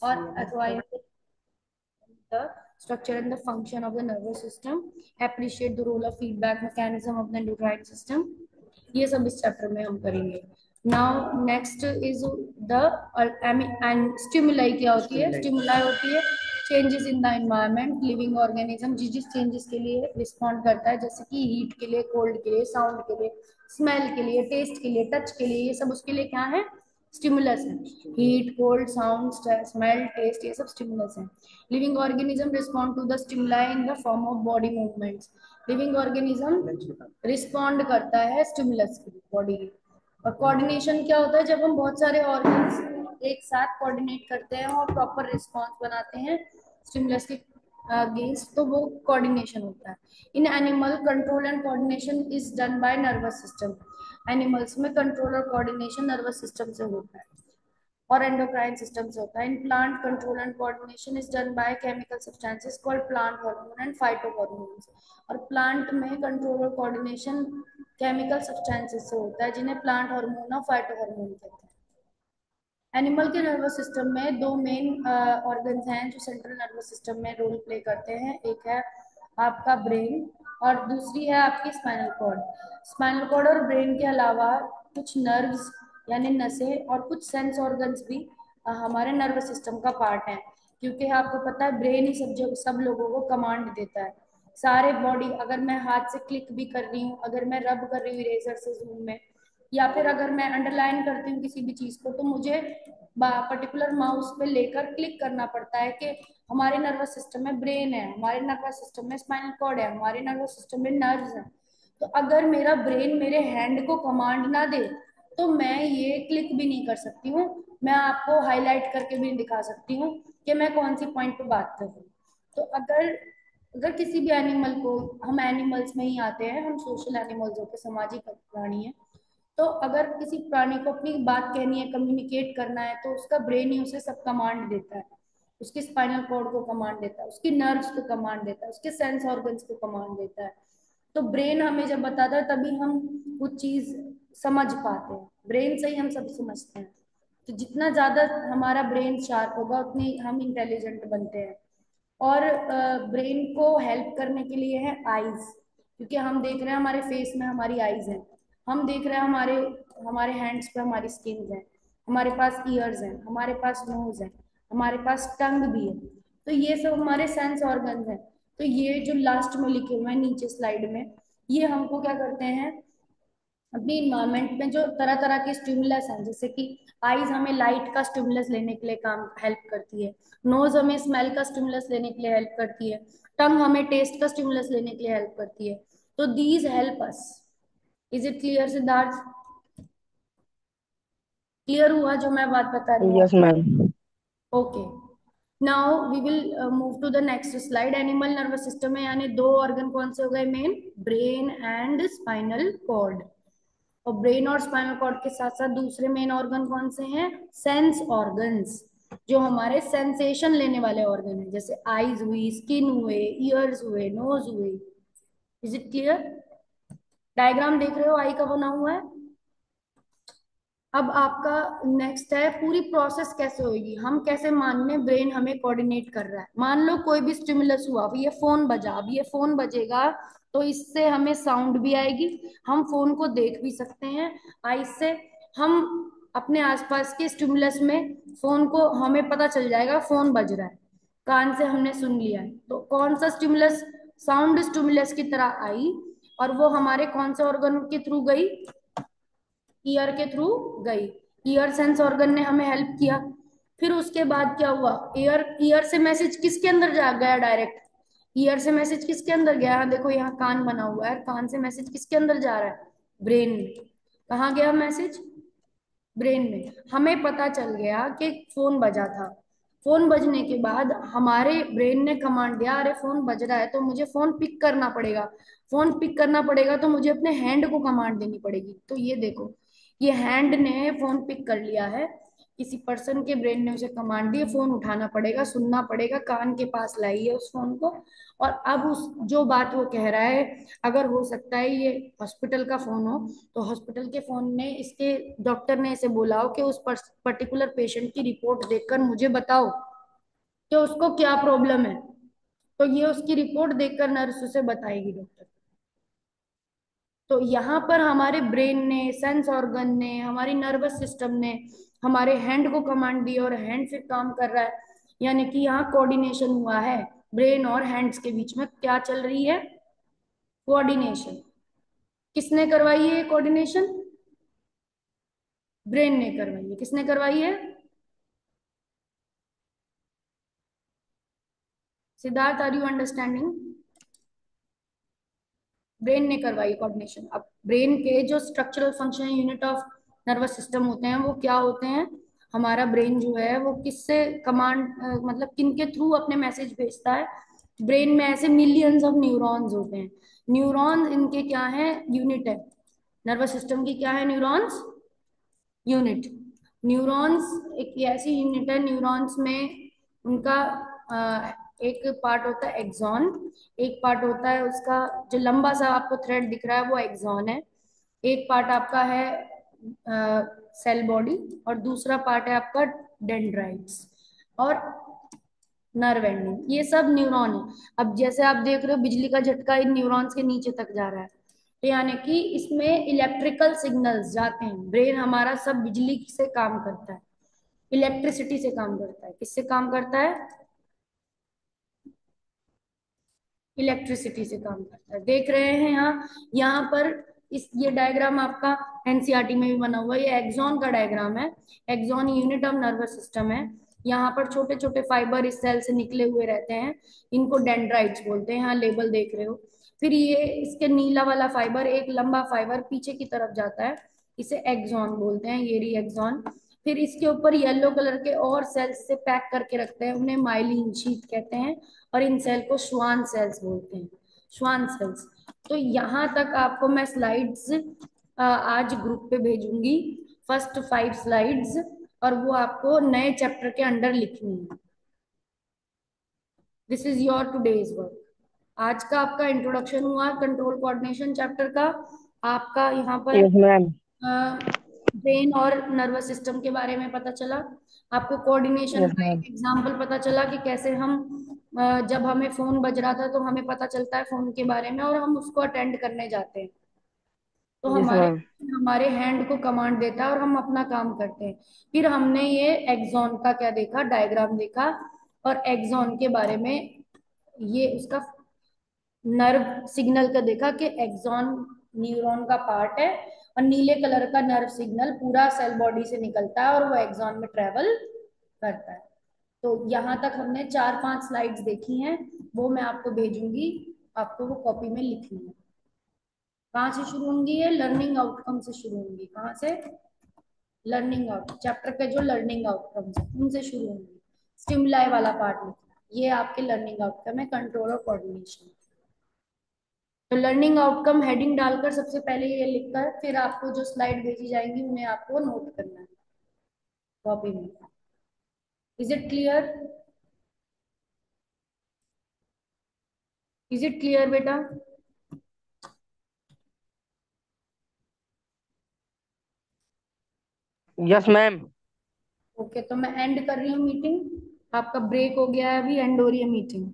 or acquiring the structure and the function of the nervous system, appreciate the role of feedback mechanism of the endocrine system. ये सब इस chapter में हम करेंगे. Now next is the end stimuli. क्या होती है? Stimuli होती है changes in the environment. Living organism जिस जिस चेंजेस के लिए रिस्पॉन्ड करता है, जैसे कि हीट के लिए, कोल्ड के लिए, साउंड के लिए, स्मेल के लिए, टेस्ट के लिए, टच के लिए, ये सब उसके लिए क्या है? स्टिमुलस है. Heat, cold, sound, smell, taste, ये सब स्टिमुलस है. Living organism respond to the stimuli in the form of body movements. Living organism respond करता है स्टिमुलस की बॉडी की. और कोऑर्डिनेशन क्या होता है? जब हम बहुत सारे ऑर्गन्स एक साथ कोऑर्डिनेट करते हैं और प्रॉपर रिस्पॉन्स बनाते हैं स्टिमुलस के अगेंस्ट, तो वो कोऑर्डिनेशन होता है. In animal control and coordination is done by nervous system. Animals में कंट्रोल और कोऑर्डिनेशन नर्वस सिस्टम से होता है और एंडोक्राइन सिस्टम से होता है. In plant control and coordination is done by chemical substances called plant hormone and phytohormones. और प्लांट में कंट्रोल और कोऑर्डिनेशन केमिकल सब्सटेंसेस से होता है, जिन्हें प्लांट हार्मोन और फाइटोहॉर्मोन कहते हैं. एनिमल के नर्वस सिस्टम में दो मेन ऑर्गन्स हैं जो सेंट्रल नर्वस सिस्टम में रोल प्ले करते हैं. एक है आपका ब्रेन और दूसरी है आपकी स्पाइनल कॉर्ड. स्पाइनल कॉर्ड और ब्रेन के अलावा कुछ नर्व्स यानी नसें और कुछ सेंस ऑर्गन्स भी हमारे नर्वस सिस्टम का पार्ट हैं. क्योंकि आपको पता है ब्रेन ही सब लोगों को कमांड देता है. सारे बॉडी, अगर मैं हाथ से क्लिक भी कर रही हूँ, अगर मैं रब कर रही हूँ इरेजर से जूम में, या फिर अगर मैं अंडरलाइन करती हूँ किसी भी चीज को, तो मुझे पर्टिकुलर माउस पे लेकर क्लिक करना पड़ता है कि हमारे नर्वस सिस्टम में ब्रेन है, हमारे नर्वस सिस्टम में स्पाइनल कॉर्ड है, हमारे नर्वस सिस्टम में नर्व्स है. तो अगर मेरा ब्रेन मेरे हैंड को कमांड ना दे तो मैं ये क्लिक भी नहीं कर सकती हूँ. मैं आपको हाईलाइट करके भी दिखा सकती हूँ कि मैं कौन सी पॉइंट पे बात कर रही हूँ. तो अगर अगर किसी भी एनिमल को, हम एनिमल्स में ही आते हैं, हम सोशल एनिमल्स होते, सामाजिक प्राणी है, तो अगर किसी प्राणी को अपनी बात कहनी है, कम्युनिकेट करना है, तो उसका ब्रेन ही उसे सब कमांड देता है. उसके स्पाइनल कॉर्ड को कमांड देता है, उसकी नर्व्स को कमांड देता है, उसके सेंस ऑर्गन्स को कमांड देता है. तो ब्रेन हमें जब बताता है तभी हम वो चीज समझ पाते हैं. ब्रेन से ही हम सब समझते हैं. तो जितना ज्यादा हमारा ब्रेन शार्प होगा उतनी हम इंटेलिजेंट बनते हैं. और ब्रेन को हेल्प करने के लिए है आईज. क्योंकि हम देख रहे हैं हमारे फेस में हमारी आईज हैं, हम देख रहे हैं हमारे हमारे हैंड्स पे हमारी स्किन है, हमारे पास ईयर्स हैं, हमारे पास नोज है, हमारे पास टंग भी है. तो ये सब हमारे सेंस ऑर्गन्स हैं. तो ये जो लास्ट में लिखे हुए हैं नीचे स्लाइड में, ये हमको क्या करते हैं, अपनी इन्वायरमेंट में जो तरह तरह के स्टिमुलस हैं, जैसे कि आईज हमें लाइट का स्टिमुलस लेने के लिए काम हेल्प करती है, नोज हमें स्मेल का स्टिमुलस लेने के लिए हेल्प करती है, टंग हमें टेस्ट का स्टिमुलस लेने के लिए हेल्प करती है. तो these help us. Is it clear Siddharth? Clear हुआ जो मैं बात बता रही हूँ यस आपको? Ma'am. Okay. Now we will move to the next slide. Animal nervous system में यानी दो ऑर्गन कौन से हो गए main? Brain and spinal cord. और ब्रेन और स्पाइनल कॉर्ड के साथ साथ दूसरे मेन ऑर्गन कौन से हैं? सेंस ऑर्गन्स, जो हमारे सेंसेशन लेने वाले ऑर्गन हैं, जैसे आईज हुई, स्किन हुए, ईयर्स हुए, नोज हुए. Is it clear? डायग्राम देख रहे हो आई का बना हुआ है. अब आपका नेक्स्ट है पूरी प्रोसेस कैसे होगी. हम कैसे माने ब्रेन हमें कोऑर्डिनेट कर रहा है. मान लो कोई भी स्टिमुलस हुआ, अब ये फोन बजा, अब ये फोन बजेगा तो इससे हमें साउंड भी आएगी, हम फोन को देख भी सकते हैं आई से. हम अपने आसपास के स्टिमुलस में फोन को, हमें पता चल जाएगा फोन बज रहा है, कान से हमने सुन लिया है. तो कौन सा स्टिमुलस? साउंड स्टिमुलस की तरह आई, और वो हमारे कौन से ऑर्गन के थ्रू गई? ईयर के थ्रू गई. ईयर सेंस ऑर्गन ने हमें हेल्प किया. फिर उसके बाद क्या हुआ? ईयर ईयर से मैसेज किसके अंदर जा गया? डायरेक्ट ईयर से मैसेज किसके अंदर गया? हाँ देखो यहाँ कान बना हुआ है, कान से मैसेज किसके अंदर जा रहा है? ब्रेन में. कहाँ गया मैसेज? ब्रेन में. हमें पता चल गया कि फोन बजा था. फोन बजने के बाद हमारे ब्रेन ने कमांड दिया, अरे फोन बज रहा है तो मुझे फोन पिक करना पड़ेगा. फोन पिक करना पड़ेगा तो मुझे अपने हैंड को कमांड देनी पड़ेगी. तो ये देखो, ये हैंड ने फोन पिक कर लिया है. किसी पर्सन के ब्रेन ने उसे कमांड दी, फोन उठाना पड़ेगा, सुनना पड़ेगा, कान के पास लाई है उस फोन को. और अब उस जो बात वो कह रहा है, अगर हो सकता है ये हॉस्पिटल का फोन हो, तो हॉस्पिटल के फोन ने इसके डॉक्टर ने इसे बोला हो कि उस पर्टिकुलर पेशेंट की रिपोर्ट देखकर मुझे बताओ कि उसको क्या प्रॉब्लम है, तो ये उसकी रिपोर्ट देखकर नर्स उसे बताएगी डॉक्टर। तो यहाँ पर हमारे ब्रेन ने, सेंस ऑर्गन ने, हमारी नर्वस सिस्टम ने हमारे हैंड को कमांड दी और हैंड फिर काम कर रहा है, यानी कि यहाँ कोऑर्डिनेशन हुआ है। ब्रेन और हैंड्स के बीच में क्या चल रही है? कोऑर्डिनेशन। किसने करवाई है कोऑर्डिनेशन? ब्रेन ने करवाई है। किसने करवाई है? Siddharth, are you understanding? Brain ने करवाई कोऑर्डिनेशन। अब ब्रेन के जो structural function unit of nervous system होते हैं वो क्या होते हैं? हमारा ब्रेन जो है वो किससे कमांड, मतलब किन के थ्रू अपने मैसेज भेजता है? ब्रेन में ऐसे मिलियंस ऑफ न्यूरॉन्स होते हैं। न्यूरॉन्स इनके क्या है? यूनिट है। नर्वस सिस्टम की क्या है? Neurons unit. न्यूरॉन्स एक ऐसी यूनिट है, न्यूरॉन्स में उनका एक पार्ट होता है एक्सॉन, एक पार्ट होता है उसका, जो लंबा सा आपको थ्रेड दिख रहा है वो एक्सॉन है। एक पार्ट आपका है सेल बॉडी, और दूसरा पार्ट है आपका डेंड्राइट्स और नर्व एंडिंग। ये सब न्यूरॉन है। अब जैसे आप देख रहे हो बिजली का झटका इन न्यूरॉन्स के नीचे तक जा रहा है, तो यानी कि इसमें इलेक्ट्रिकल सिग्नल्स जाते हैं। ब्रेन हमारा सब बिजली से काम करता है, इलेक्ट्रिसिटी से काम करता है। किससे काम करता है? इलेक्ट्रिसिटी से काम करता है। देख रहे हैं यहाँ, यहाँ पर इस ये डायग्राम आपका एनसीईआरटी में भी बना हुआ है। ये एक्सॉन का डायग्राम है। Axon unit of nervous system है। यहाँ पर छोटे छोटे फाइबर इस सेल से निकले हुए रहते हैं, इनको डेंड्राइट्स बोलते हैं। यहाँ लेबल देख रहे हो। फिर ये इसके नीला वाला फाइबर, एक लंबा फाइबर पीछे की तरफ जाता है, इसे एक्सॉन बोलते हैं, ये रही एक्सॉन। फिर इसके ऊपर येलो कलर के और सेल्स से पैक करके रखते हैं, उन्हें माइलिन शीथ कहते हैं। और इन सेल को श्वान सेल्स बोलते हैं, श्वान सेल्स। तो यहाँ तक आपको मैं स्लाइड्स आज ग्रुप पे भेजूंगी, फर्स्ट 5 स्लाइड्स, और वो आपको नए चैप्टर के अंडर लिखनी है। This is your today's work. आज का आपका इंट्रोडक्शन हुआ कंट्रोल कोऑर्डिनेशन चैप्टर का। आपका यहाँ पर यस मैम। ब्रेन और नर्वस सिस्टम के बारे में पता चला। आपको कोऑर्डिनेशन यस का मैम। एक एग्जांपल पता चला कि कैसे हम जब हमें फोन बज रहा था तो हमें पता चलता है फोन के बारे में और हम उसको अटेंड करने जाते हैं, तो यस हमारे मैम। हमारे हैंड को कमांड देता है और हम अपना काम करते हैं। फिर हमने ये एक्सॉन का क्या देखा? डायग्राम देखा। और एक्सॉन के बारे में ये उसका नर्व सिग्नल का देखा कि एक्सॉन न्यूरॉन का पार्ट है, और नीले कलर का नर्व सिग्नल पूरा सेल बॉडी से निकलता है और वो एक्सॉन में ट्रेवल करता है। तो यहाँ तक हमने 4-5 स्लाइड्स देखी हैं, वो मैं आपको भेजूंगी, आपको वो कॉपी में लिखनी है। कहाँ से शुरू होंगी? ये लर्निंग आउटकम से शुरू होंगी। कहाँ से? लर्निंग आउट चैप्टर के जो लर्निंग आउटकम्स है उनसे शुरू होंगी। स्टिमुलाई वाला पार्ट लिखना, ये आपके लर्निंग आउटकम है, कंट्रोल और कोऑर्डिनेशन। तो लर्निंग आउटकम हेडिंग डालकर सबसे पहले ये लिखकर फिर आपको जो स्लाइड भेजी जाएंगी उन्हें आपको नोट करना है कॉपी में। Is it clear? Is it clear बेटा? Yes ma'am. ओके, तो मैं एंड कर रही हूँ मीटिंग। आपका ब्रेक हो गया है, अभी एंड हो रही है मीटिंग।